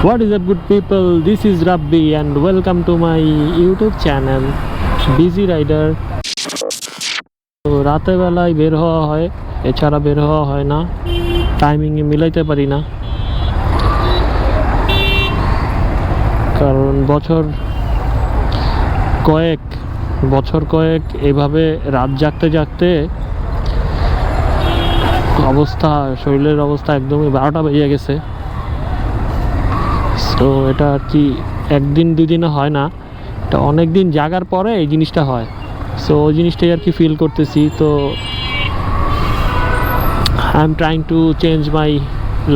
What is up, good people? This is Rabbi and welcome to my YouTube channel Busy Rider. তো রাতের বেলায় বের হওয়া হয়, এছাড়া বের হওয়া হয় না, টাইমিংয়ে মিলাইতে পারি না, কারণ বছর কয়েক এভাবে রাত জাগতে জাগতে শরীরের অবস্থা একদমই 12টা বেজে গেছে। তো এটা আর কি একদিন দুদিনে হয় না, এটা অনেক দিন জাগার পরে এই জিনিসটা হয়। সো ওই জিনিসটাই আর কি ফিল করতেছি। তো I am trying to change my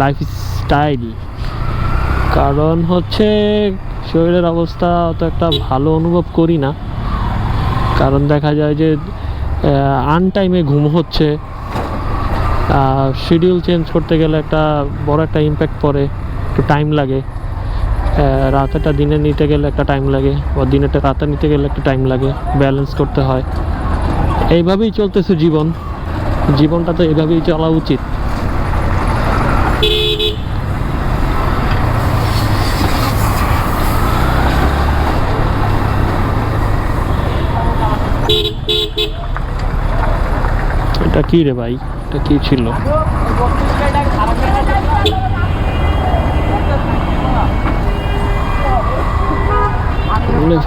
life style, কারণ হচ্ছে শরীরের অবস্থা অত একটা ভালো অনুভব করি না, কারণ দেখা যায় যে আনটাইমে ঘুম হচ্ছে, শিডিউল চেঞ্জ করতে গেলে একটা বড় একটা ইম্প্যাক্ট পড়ে, একটু টাইম লাগে। রাতেটা দিনে নিতে গেলে একটা টাইম লাগে, বা দিনেটা রাতে নিতে গেলে একটা টাইম লাগে, ব্যালেন্স করতে হয়। এইভাবেই চলতেছে জীবনটা তো এইভাবেই চলা উচিত। এটা কি রে ভাই, এটা কি ছিল?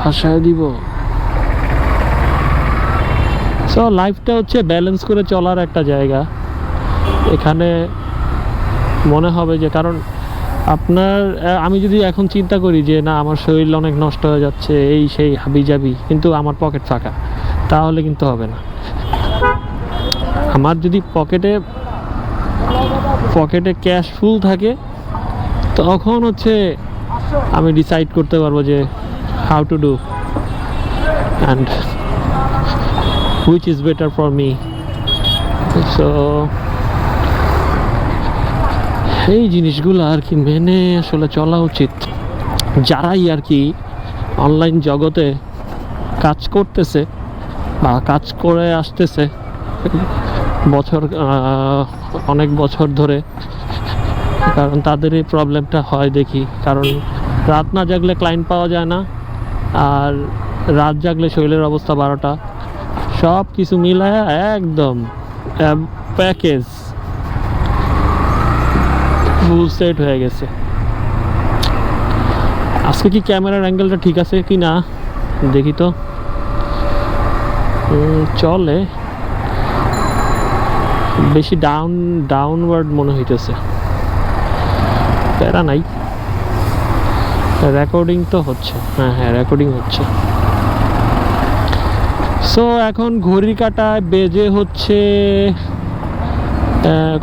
ভাষায় দিব। সো লাইফটা হচ্ছে ব্যালেন্স করে চলার একটা জায়গা। এখানে মনে হবে যে, কারণ আমি যদি এখন চিন্তা করি যে না আমার শরীর অনেক নষ্ট হয়ে যাচ্ছে, এই সেই হাবিজাবি, কিন্তু আমার পকেট ফাঁকা, তাহলে কিন্তু হবে না। আমার যদি পকেটে ক্যাশ ফুল থাকে, তখন হচ্ছে আমি ডিসাইড করতে পারবো যে how to do and which is better for me. So এই জিনিসগুলো আর কি মেনে আসলে চলা উচিত। যারাই আর কি অনলাইন জগতে কাজ করতেছে বা কাজ করে আসতেছে অনেক বছর ধরে, কারণ তাদের এই প্রবলেমটা হয় দেখি। কারণ রাত না জাগলে ক্লায়েন্ট পাওয়া যায় না, আর রাত জাগলে শরীরের অবস্থা 12টা, সব কিছু মিলায় একদম প্যাকেজ ফুল সেট হয়ে গেছে। আজকে কি ক্যামেরার অ্যাঙ্গেলটা ঠিক আছে কি না দেখি তো। চলে, বেশি ডাউনওয়ার্ড মনে হইতেছে, প্যারা নাই। রেকর্ডিং তো হচ্ছে, হ্যাঁ রেকর্ডিং হচ্ছে। সো এখন ঘড়ির কাঁটায় বেজে হচ্ছে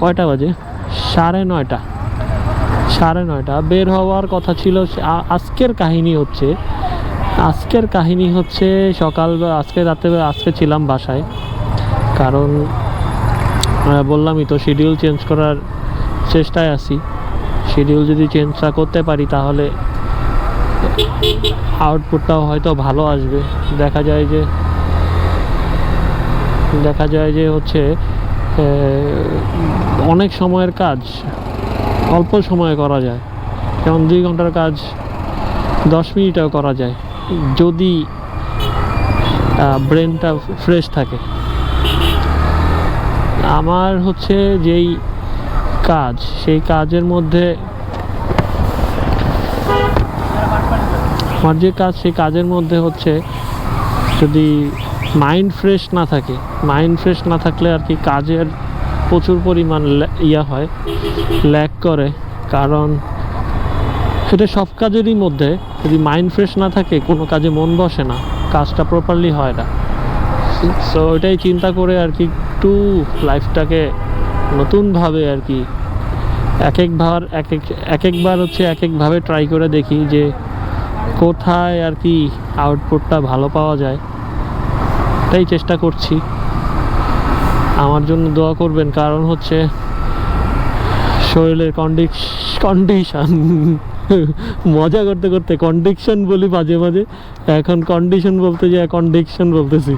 কয়টা বাজে? 9:30। বের হওয়ার কথা ছিল। আজকের কাহিনী হচ্ছে আজকে ছিলাম বাসায়, কারণ বললামই তো শিডিউল চেঞ্জ করার চেষ্টায় আছি। শিডিউল যদি চেঞ্জটা করতে পারি তাহলে আউটপুটটাও হয়তো ভালো আসবে। দেখা যায় যে হচ্ছে অনেক সময়ের কাজ অল্প সময়ে করা যায়, যেমন 2 ঘন্টার কাজ 10 মিনিটেও করা যায়, যদি ব্রেনটা ফ্রেশ থাকে। আমার হচ্ছে যেই কাজ, সেই কাজের মধ্যে সেই কাজের মধ্যে হচ্ছে যদি মাইন্ড ফ্রেশ না থাকলে আর কি কাজের প্রচুর পরিমাণ ল্যাক করে। কারণ সেটা সব কাজেরই মধ্যে, যদি মাইন্ড ফ্রেশ না থাকে কোনো কাজে মন বসে না, কাজটা প্রপারলি হয় না। সো এটাই চিন্তা করে আর কি একটু লাইফটাকে নতুনভাবে আর কি একবার হচ্ছে এক একভাবে ট্রাই করে দেখি যে কোথায় আর কি আউটপুটটা ভালো পাওয়া যায়। এটাই চেষ্টা করছি। আমার জন্য দোয়া করবেন, কারণ হচ্ছে শরীরের কন্ডিশন মজা করতে করতে কন্ডিশন বলি মাঝে মাঝে, এখন কন্ডিশন বলতে যায় কন্ডিশন বলতেছি।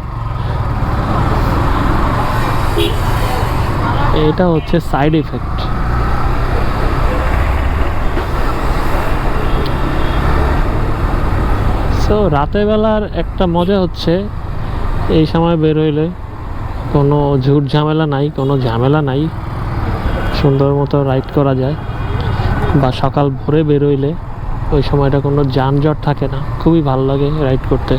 এটা হচ্ছে সাইড এফেক্ট। তো রাতের বেলার একটা মজা হচ্ছে এই সময় বের হইলে কোনো ঝুট ঝামেলা নাই, কোনো ঝামেলা নাই, সুন্দর মতো রাইড করা যায়। বা সকাল ভোরে বের হইলে ওই সময়টা কোনো যানজট থাকে না, খুবই ভালো লাগে রাইড করতে,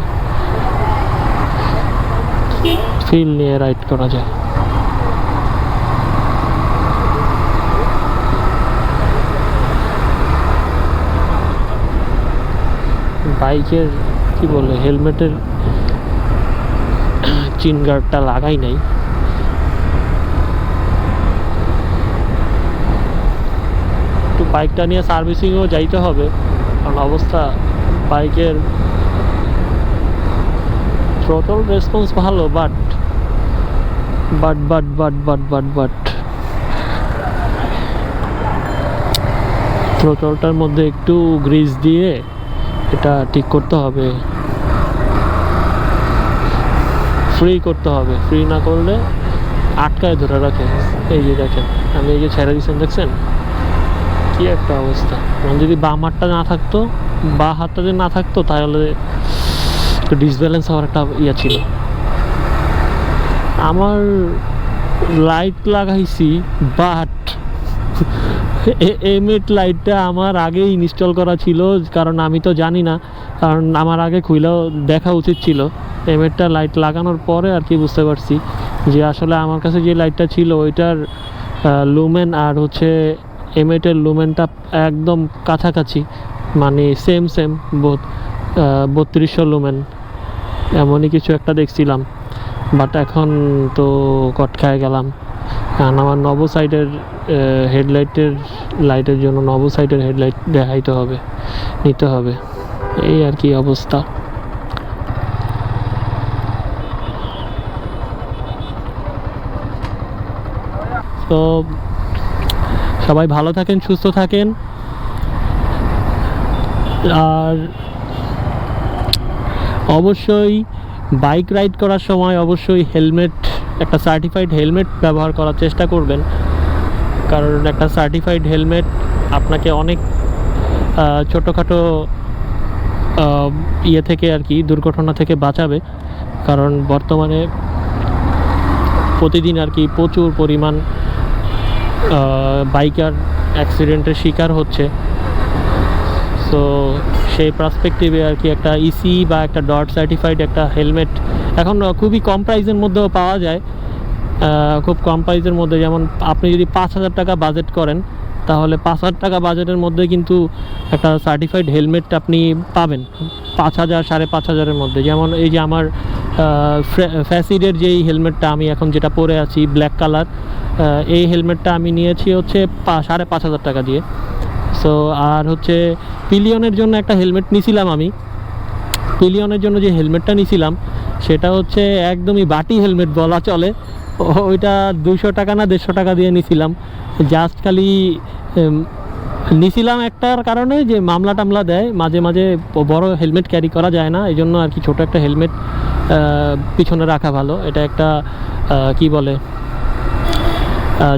ফিল নিয়ে রাইড করা যায়। বাইকের কি বলে হেলমেটের চিন গার্ডটা লাগাই নাই, একটু বাইকটা নিয়ে সার্ভিসিংও যাইতে হবে, কারণ অবস্থা বাইকের থ্রোটল রেসপন্স ভালো, but but but but but but but থ্রোটলটার মধ্যে একটু গ্রিজ দিয়ে এটা ঠিক করতে হবে, ফ্রি করতে হবে, ফ্রি না করলে আটকায় ধরে রাখে। এই যে দেখেন আমি এই যে ছেড়ে দিচ্ছেন, দেখছেন কি একটা অবস্থা। মানে যদি বাম হাতটা না থাকতো, বা হাতটা যদি না থাকতো তাহলে একটু ডিসব্যালেন্স হওয়ার একটা ইয়ে ছিল। আমার লাইট লাগাইছি, বাট এমএট লাইটটা আমার আগেই ইনস্টল করা ছিল, কারণ আমি তো জানি না, কারণ আমার আগে খুইলেও দেখা উচিত ছিল। এমএটটা লাইট লাগানোর পরে আর কি বুঝতে পারছি যে আসলে আমার কাছে যে লাইটটা ছিল ওইটার লুমেন আর হচ্ছে এমএটের লুমেনটা একদম কাছাকাছি, মানে সেম সেম, 3200 লুমেন এমনই কিছু একটা দেখছিলাম। বাট এখন তো কট খায় গেলাম, কারণ আমার নবো সাইডের লাইটের জন্য নবো সাইডের হেডলাইট দেখাইতে হবে, নিতে হবে, এই আর কি অবস্থা। তো সবাই ভালো থাকেন, সুস্থ থাকেন, আর অবশ্যই বাইক রাইড করার সময় অবশ্যই হেলমেট, একটা সার্টিফাইড হেলমেট ব্যবহার করার চেষ্টা করবেন, কারণ একটা সার্টিফাইড হেলমেট আপনাকে অনেক ছোটোখাটো ইয়ে থেকে আর কি দুর্ঘটনা থেকে বাঁচাবে। কারণ বর্তমানে প্রতিদিন আর কি প্রচুর পরিমাণ বাইকার অ্যাক্সিডেন্টের শিকার হচ্ছে। সো সেই পার্সপেক্টিভে আর কি একটা ইসি বা একটা ডট সার্টিফাইড একটা হেলমেট এখন খুবই কম প্রাইসের মধ্যেও পাওয়া যায়, খুব কম প্রাইসের মধ্যে। যেমন আপনি যদি 5000 টাকা বাজেট করেন, তাহলে 5000 টাকা বাজেটের মধ্যে কিন্তু একটা সার্টিফাইড হেলমেট আপনি পাবেন 5000 5500-এর মধ্যে। যেমন এই যে আমার ফ্যাসিডের যেই হেলমেটটা আমি এখন যেটা পরে আছি ব্ল্যাক কালার, এই হেলমেটটা আমি নিয়েছি হচ্ছে 5500 টাকা দিয়ে। সো আর হচ্ছে পিলিয়নের জন্য একটা হেলমেট নিয়েছিলাম আমি, পিলিয়নের জন্য যে হেলমেটটা নিয়েছিলাম সেটা হচ্ছে একদমই বাটি হেলমেট বলা চলে, ওইটা 200 টাকা না 150 টাকা দিয়ে নিয়েছিলাম। জাস্ট খালি নিয়েছিলাম একটার কারণে যে মামলা টামলা দেয় মাঝে মাঝে, বড় হেলমেট ক্যারি করা যায় না, এই জন্য আর কি ছোটো একটা হেলমেট পিছনে রাখা ভালো। এটা একটা কি বলে,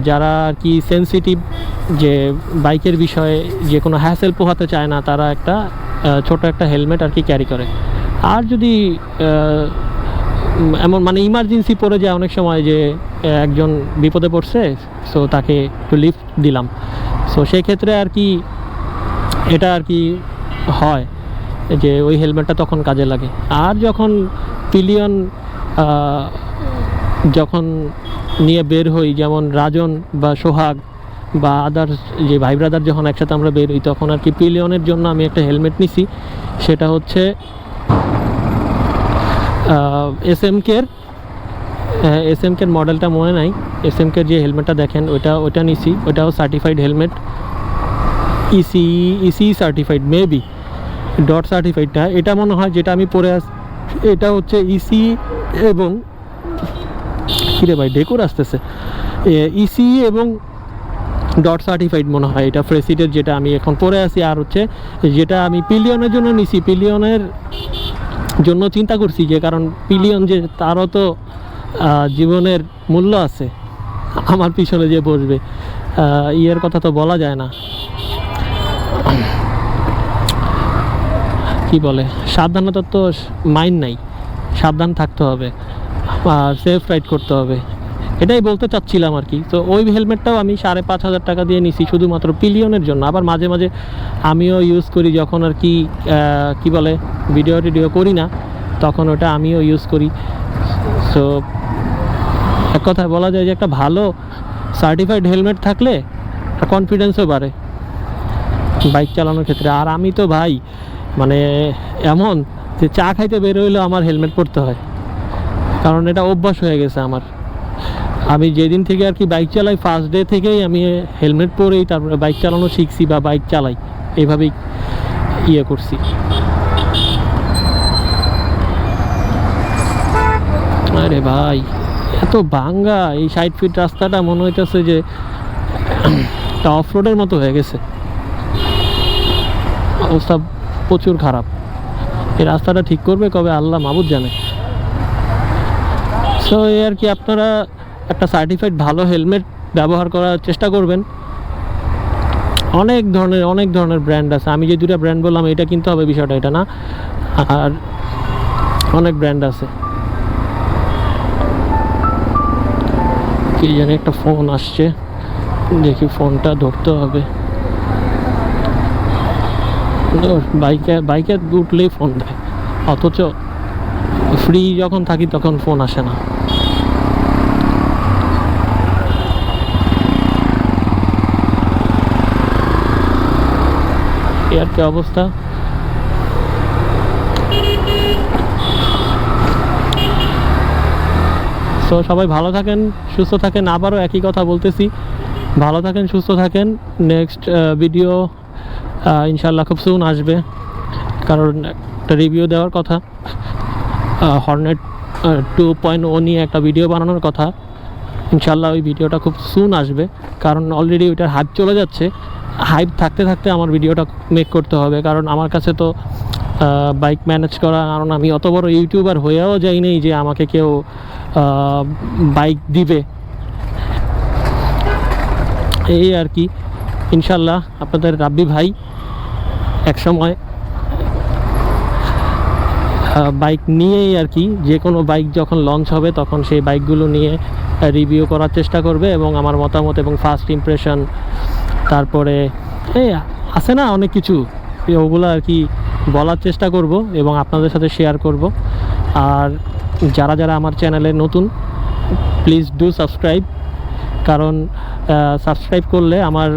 যারা আর কি সেন্সিটিভ যে বাইকের বিষয়ে যে কোনো হ্যাসেল পোহাতে চায় না, তারা একটা ছোট একটা হেলমেট আর কি ক্যারি করে। আর যদি এমন মানে ইমার্জেন্সি পড়ে যায় অনেক সময় যে একজন বিপদে পড়ছে, সো তাকে একটু লিফট দিলাম, সো সেই ক্ষেত্রে আর কি এটা আর কি হয় যে ওই হেলমেটটা তখন কাজে লাগে। আর যখন পিলিয়ন যখন নিয়ে বের হই, যেমন রাজন বা সোহাগ বা আদার্স যে ভাই ব্রাদার যখন একসাথে আমরা বের হই, তখন আর কি পিলিয়নের জন্য আমি একটা হেলমেট নিছি, সেটা হচ্ছে এসএমকের মডেলটা মনে নাই, এসএমকের যে হেলমেটটা দেখেন ওইটা নিছি, ওইটাও certified helmet, EC certified, maybe dot certified না, এটা মনে হয় যেটা আমি পরে এটা হচ্ছে ইসি এবং কিরে ভাই ডেকোর আসতেছে, ইসি এবং ডট সার্টিফাইড মনে হয় এটা ফ্রেসিডের যেটা আমি এখন পরে আছি। আর হচ্ছে যেটা আমি পিলিয়নের জন্য নিছি, পিলিয়নের জন্য চিন্তা করছি যে কারণ পিলিয়ন যে তারও তো জীবনের মূল্য আছে, আমার পিছনে যে বসবে ইয়ের কথা তো বলা যায় না। কি বলে, সাবধানতার তো মাইন্ড নাই, সাবধান থাকতে হবে আর সেফ রাইড করতে হবে, এটাই বলতে চাচ্ছিলাম আর কি। তো ওই হেলমেটটাও আমি 5,500 টাকা দিয়ে নিছি শুধুমাত্র পিলিয়নের জন্য। আবার মাঝে মাঝে আমিও ইউজ করি যখন আর কি কি বলে ভিডিও করি না, তখন ওটা আমিও ইউজ করি। সো এক কথায় বলা যায় যে একটা ভালো সার্টিফাইড হেলমেট থাকলে কনফিডেন্সও বাড়ে বাইক চালানোর ক্ষেত্রে। আর আমি তো ভাই মানে এমন যে চা খাইতে বের হইলেও আমার হেলমেট পরতে হয়, কারণ এটা অভ্যাস হয়ে গেছে আমার। আমি যেদিন থেকে আর কি বাইক চালাই, ফার্স্ট ডে থেকেই আমি হেলমেট পরেই তারপরে বাইক চালানো শিখছি বা বাইক চালাই, এইভাবেই করছি। আরে ভাই এত ভাঙ্গা এই 60 ফিট রাস্তাটা, মনে হইতেছে যে একটা অফ রোডের মতো হয়ে গেছে, অবস্থা প্রচুর খারাপ। এই রাস্তাটা ঠিক করবে কবে আল্লাহ মাবুদ জানে। সো এই আর কি, আপনারা একটা সার্টিফাইড ভালো হেলমেট ব্যবহার করার চেষ্টা করবেন। অনেক ধরনের ব্র্যান্ড আছে, আমি যে দুটা ব্র্যান্ড বললাম এটা কিনতে হবে বিষয়টা এটা না, আর অনেক ব্র্যান্ড আছে। কি জানি একটা ফোন আসছে, দেখি ফোনটা ধরতে হবে। বাইকে উঠলেই ফোন দেয়, অথচ ফ্রি যখন থাকি তখন ফোন আসে না। এর কি অবস্থা। তো সবাই ভালো থাকেন, সুস্থ থাকেন। আবারও একই কথা বলতেছি, ভালো থাকেন, সুস্থ থাকেন। নেক্সট ভিডিও ইনশাল্লাহ খুব সুন আসবে, কারণ একটা রিভিউ দেওয়ার কথা, হর্নেট 2.0 নিয়ে একটা ভিডিও বানানোর কথা। ইনশাল্লাহ ওই ভিডিওটা খুব সুন আসবে, কারণ অলরেডি ওইটার হাইপ চলে যাচ্ছে। হাইপ থাকতে থাকতে আমার ভিডিওটা মেক করতে হবে, কারণ আমার কাছে তো বাইক ম্যানেজ করা, কারণ আমি অত বড় ইউটিউবার হয়েও যাই নেই যে আমাকে কেউ বাইক দিবে, এই আর কি। ইনশাল্লাহ আপনাদের রাব্বি ভাই একসময় বাইক নিয়েই আর কি, যে কোনো বাইক যখন লঞ্চ হবে তখন সেই বাইকগুলো নিয়ে রিভিউ করার চেষ্টা করবে, এবং আমার মতামত এবং ফার্স্ট ইমপ্রেশন, তারপরে এই আছে না অনেক কিছু, ওগুলো আর কি বলার চেষ্টা করব এবং আপনাদের সাথে শেয়ার করব। আর যারা আমার চ্যানেলে নতুন, প্লিজ ডু সাবস্ক্রাইব, কারণ সাবস্ক্রাইব করলে আমার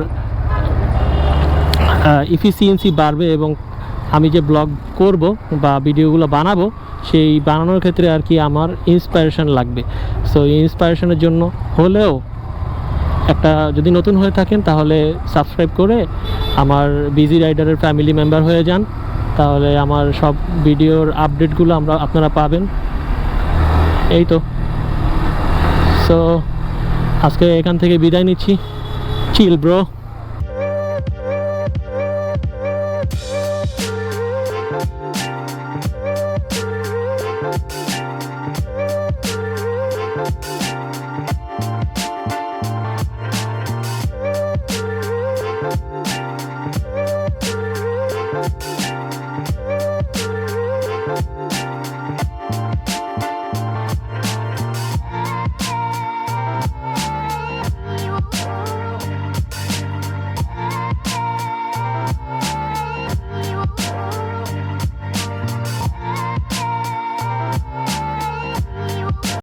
এফিসিয়েন্সি বাড়বে, এবং আমি যে ব্লগ করব বা ভিডিওগুলো বানাবো সেই বানানোর ক্ষেত্রে আর কি আমার ইন্সপায়ারেশন লাগবে। সো এই ইন্সপায়ারেশনের জন্য হলেও একটা, যদি নতুন হয়ে থাকেন তাহলে সাবস্ক্রাইব করে আমার বিজি রাইডারের ফ্যামিলি মেম্বার হয়ে যান, তাহলে আমার সব ভিডিওর আপডেটগুলো আপনারা পাবেন। এই তো, সো আজকে এখান থেকে বিদায় নিচ্ছি। Chill bro.